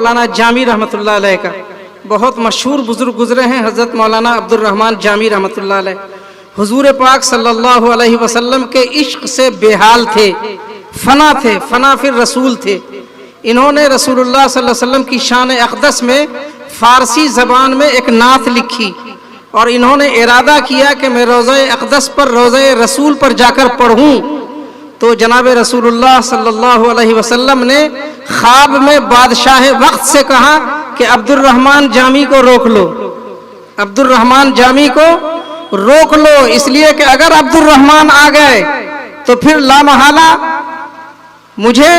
मौलाना जामी रहमतुल्लाह अलैह का। बहुत मशहूर बुजुर्ग गुजरे हैं हज़रत मौलाना अब्दुल रहमान जामी रहमतुल्लाह अलैह। हुजूर पाक सल्लल्लाहु अलैहि वसल्लम के इश्क से बेहाल थे, फना फिर रसूल थे। इन्होंने रसूलुल्लाह सल्लल्लाहु अलैहि वसल्लम की शान अक़दस में फ़ारसी ज़बान में एक नात लिखी और इन्होंने इरादा किया कि मैं रोज़े अक़दस पर, रोज़े रसूल पर जाकर पढ़ूँ। तो जनाब रसूलुल्लाह सल्लल्लाहु अलैहि वसल्लम ने ख्वाब में बादशाह वक्त से कहा कि अब्दुल रहमान जामी को रोक लो, अब्दुल रहमान जामी को रोक लो, इसलिए कि अगर अब्दुल रहमान आ गए तो फिर लामहला मुझे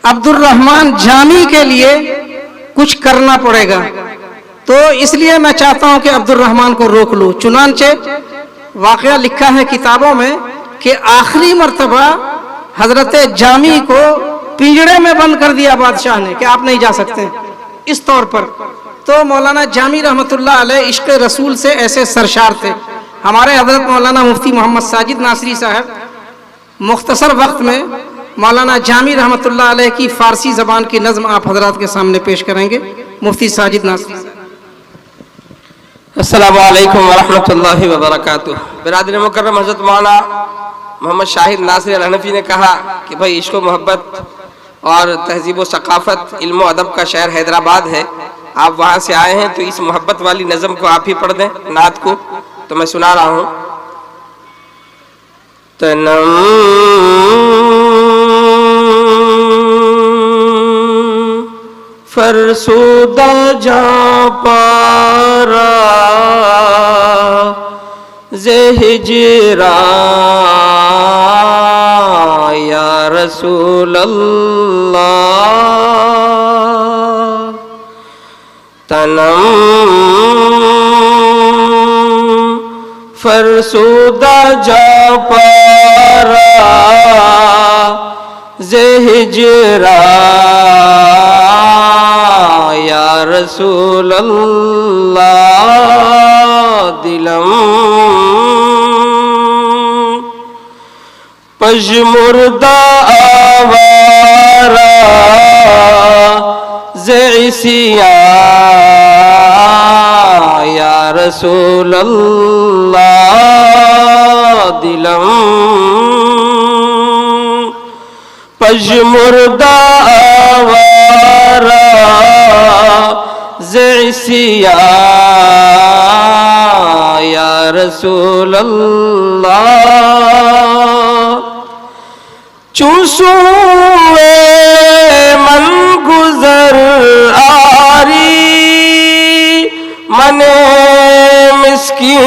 अब्दुल रहमान जामी के लिए कुछ करना पड़ेगा, तो इसलिए मैं चाहता हूं कि अब्दुल रहमान को रोक लूं। चुनांचे वाक़या लिखा है किताबों में कि आखिरी मर्तबा हजरत जामी को पिंजड़े में बंद कर दिया बादशाह ने कि आप नहीं जा सकते इस तौर पर। तो मौलाना जामी रहमतुल्लाह अलैह इश्क़ रसूल से ऐसे सरशार थे। हमारे हजरत मौलाना मुफ्ती मोहम्मद साजिद नासरी साहब मुख्तसर वक्त में मौलाना जामी रहमतुल्लाह अलैह की फ़ारसी ज़बान की नज़्म आप हजरात के सामने पेश करेंगे। मुफ्ती साजिद नासरी साहब। अस्सलामु अलैकुम वरहमतुल्लाहि वबरकातुह। बिरादर मुकर्रम, हज़रत मौलाना मोहम्मद शाहिद नासिर अल हनफी ने कहा कि भाई इश्क़ मोहब्बत और तहज़ीब व सक़ाफ़त, इल्म व अदब का शहर हैदराबाद है। आप वहाँ से आए हैं तो इस मोहब्बत वाली नज़म को आप ही पढ़ दें, नात को। तो मैं सुना रहा हूँ। तनम फरसुदा जा पारा ज़े हिजरा या रसूल अल्लाह। तनम फरसुदा जा पारा ज़े हिजरा या रसूल अल्लाह। दिलम पजमुर्दा आवारा ज़ैसिया या रसूल अल्लाह। दिलम पजमुर्दा आवारा ज़ैसिया या रसूल अल्लाह। चूसुए मन गुजर आरी मने मिस्कीन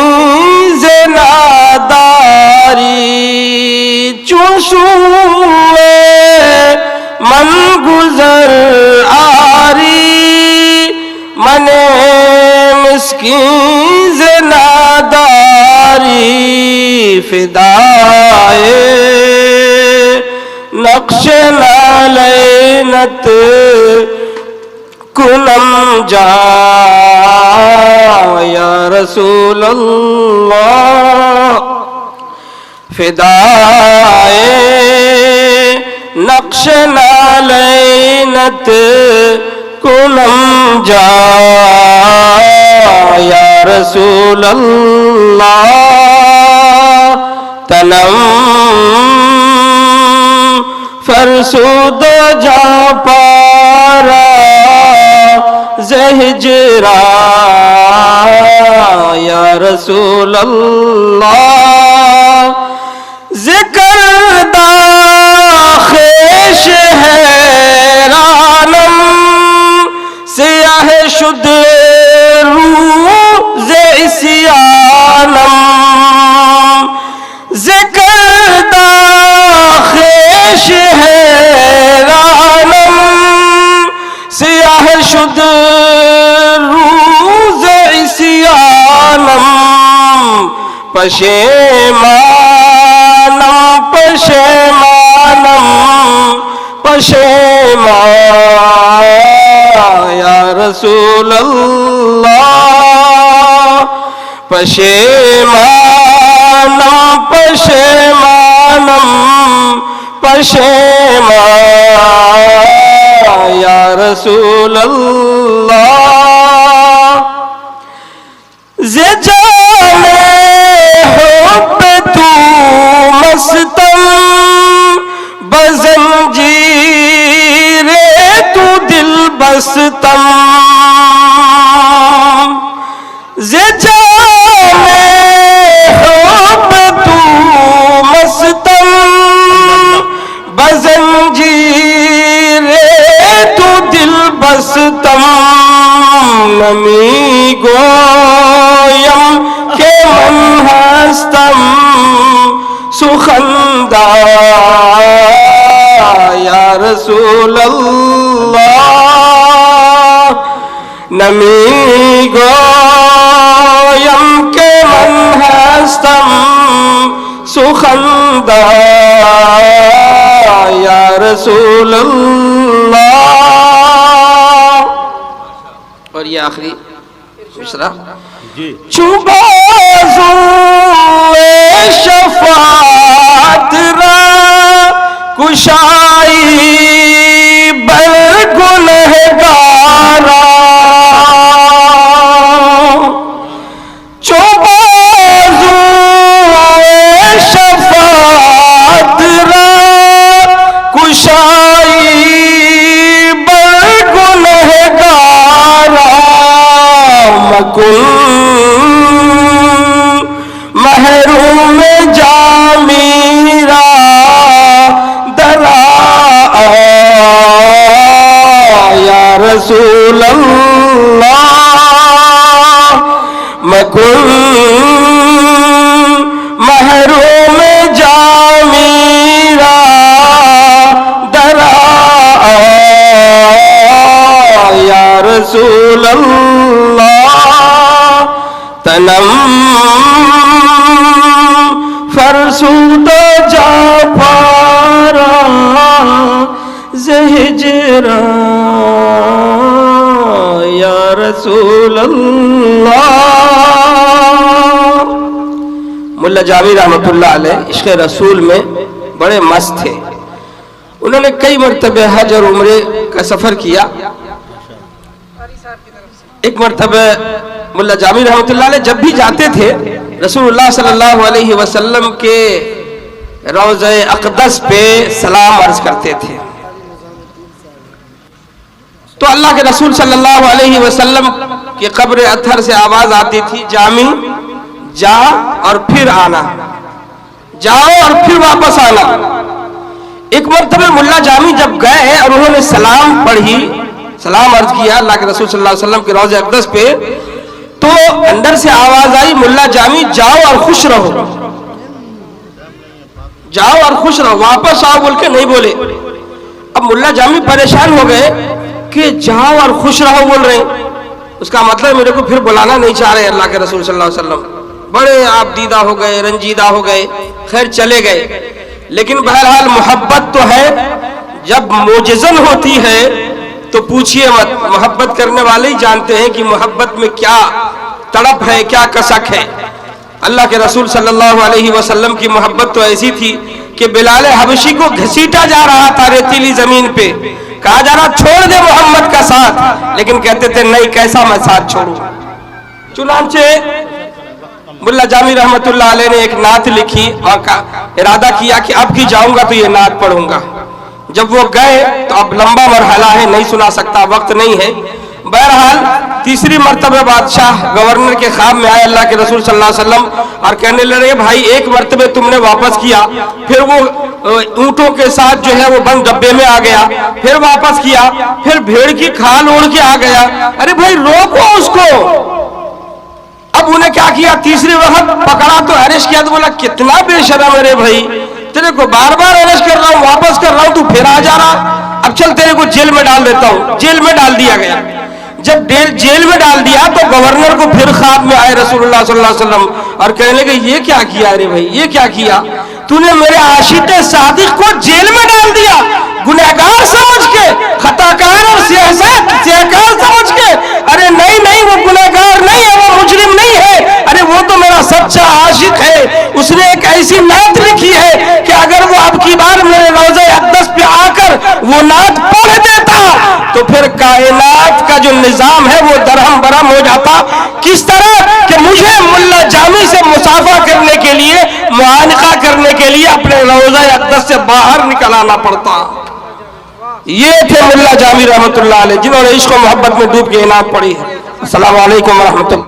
ज़े नादारी। चूसुए मन गुजर आरी मने मिस्कीन ज़े नादारी। फिदाए नक्श नालैनत कुलम जा या रसूल अल्लाह। फिदाए नक्श नालैनत कुलम जा या रसूल अल्लाह। तनम फरसुद जा पारा ज़े हिजरा या रसूल अल्लाह। ज़िक्र दाख़िश हैरानम सियाह शुद रूज़ इस्यानम। ज़िक्र दाख़िश हैरानम सियाह शुद रूज़ इस्यानम। पशेमानम पशेमानम पशेमान या रसूल अल्लाह। पशेमानम पशेमानम पशेमान या रसूल अल्लाह। जे जाने हुब तू मस्तम बज़ंजीरे तू दिल बस्तम। जे जाने हुब तू मस्तम बज़ंजीरे तू दिल बस्तम। नमी गोयम के मन हस्तम सुखंदा या रसूल अल्लाह। नमी गोयम के मन हस्तम सुखंदा या रसूल अल्लाह। और ये आखिरी मिसरा चुबाज़ुए शफ़ाअत रा कुशाई बर गुनहगारा। चुबाज़ुए शफ़ाअत रा कुशाई बर गुनहगारा। मकुन महरूम जामीरा दरा या रसूल अल्लाह। मकुन महरूम जामीरा दरा या रसूल अल्लाह। तनम फरसूदा जा पारा ज़हिजरा या रसूल अल्लाह। मुल्ला जामी रहमतुल्लाह अलैह इश्क़ रसूल में बड़े मस्त थे। उन्होंने कई मरतबे हज और उम्रे का सफर किया। एक मरतबे मुल्ला जामी रहमतुल्लाह अलैह जब भी जाते थे रसूलुल्लाह सल्लल्लाहु अलैहि वसल्लम के रोज़े अक़दस पे सलाम अर्ज करते थे। तो अल्लाह के रसूल सल्लल्लाहु अलैहि वसल्लम की कब्र अत्थर से आवाज आती थी, जामी जा और फिर आना, जाओ और फिर वापस आना। एक मरतबे मुल्ला जामी जब गए और उन्होंने सलाम पढ़ी, सलाम अर्ज किया अल्लाह के रसूल सल्लल्लाहु अलैहि वसल्लम के रोज़े अक़दस पे, तो अंदर से आवाज आई, मुल्ला जामी जाओ और खुश रहो, जाओ और खुश रहो, वापस आओ बोल के नहीं बोले। अब मुल्ला जामी परेशान हो गए कि जाओ और खुश रहो बोल रहे, उसका मतलब मेरे को फिर बुलाना नहीं चाह रहे अल्लाह के रसूल सल्लल्लाहु अलैहि वसल्लम। बड़े आप दीदा हो गए, रंजीदा हो गए, खैर चले गए। लेकिन बहरहाल मोहब्बत तो है, जब मोजज़न होती है तो पूछिए मत। मोहब्बत करने वाले ही जानते हैं कि मोहब्बत में क्या तड़प है, क्या कसक है। अल्लाह के रसूल सल्लल्लाहु अलैहि वसल्लम की मोहब्बत तो ऐसी थी कि बिलाल हबशी को घसीटा जा रहा था रेतीली जमीन पे, कहा जा रहा छोड़ दे मोहम्मद का साथ, लेकिन कहते थे नहीं, कैसा मैं साथ छोड़ूं। चुनांचे मुल्ला जामी रहमतुल्लाह अलैह ने एक नात लिखी और इरादा किया कि अब की जाऊंगा तो ये नात पढ़ूंगा। जब वो गए तो अब लंबा मरहला है, नहीं सुना सकता, वक्त नहीं है। बहरहाल तीसरी मरतबे बादशाह गवर्नर के ख्वाब में आए अल्लाह के रसूल सल्लल्लाहु अलैहि वसल्लम और कहने लगे, भाई एक मरतबे तुमने वापस किया, फिर वो ऊंटों के साथ जो है वो बंद डब्बे में आ गया, फिर वापस किया, फिर भेड़ की खाल ओढ़ के आ गया। अरे भाई रोको उसको। अब उन्हें क्या किया, तीसरी वक्त पकड़ा तो अरेस्ट किया, तो बोला कितना बेशरम है रे भाई, तेरे को बार बार अरेस्ट कर रहा हूँ, वापस कर रहा हूँ, तू फिर आ जा रहा, अब चल तेरे को जेल में डाल देता हूँ। जेल में डाल दिया गया। जब जेल में डाल दिया तो गवर्नर को फिर ख्वाब में आए रसूलुल्लाह सल्लल्लाहु अलैहि वसल्लम और कहने लगे, ये क्या किया रे भाई, ये क्या किया, तूने मेरे आशिक़े सादिक को जेल में डाल दिया, गुनहगार समझ के, खताकार और सियाहकार समझ के। अरे नहीं नहीं, वो गुनहगार नहीं है, वो मुजरिम नहीं है, अरे वो तो मेरा सच्चा आशिक है। उसने एक ऐसी नात लिखी है कि अगर वो अब की बार मेरे रोज़े अक़दस पे आकर वो नात पढ़ देता तो फिर कायनात का जो निजाम है वो दरहम बरहम हो जाता। किस तरह कि मुझे मुल्ला जामी से मुसाफा करने के लिए, मुआनका करने के लिए अपने रोज़ा अक़दस से बाहर निकल आना पड़ता। ये थे मुल्ला जामी रहमतुल्लाह अलैह, जिन्होंने इश्क और मोहब्बत में डूब के इनाम पढ़ी है। अस्सलामु अलैकुम व रहमतुल्लाह।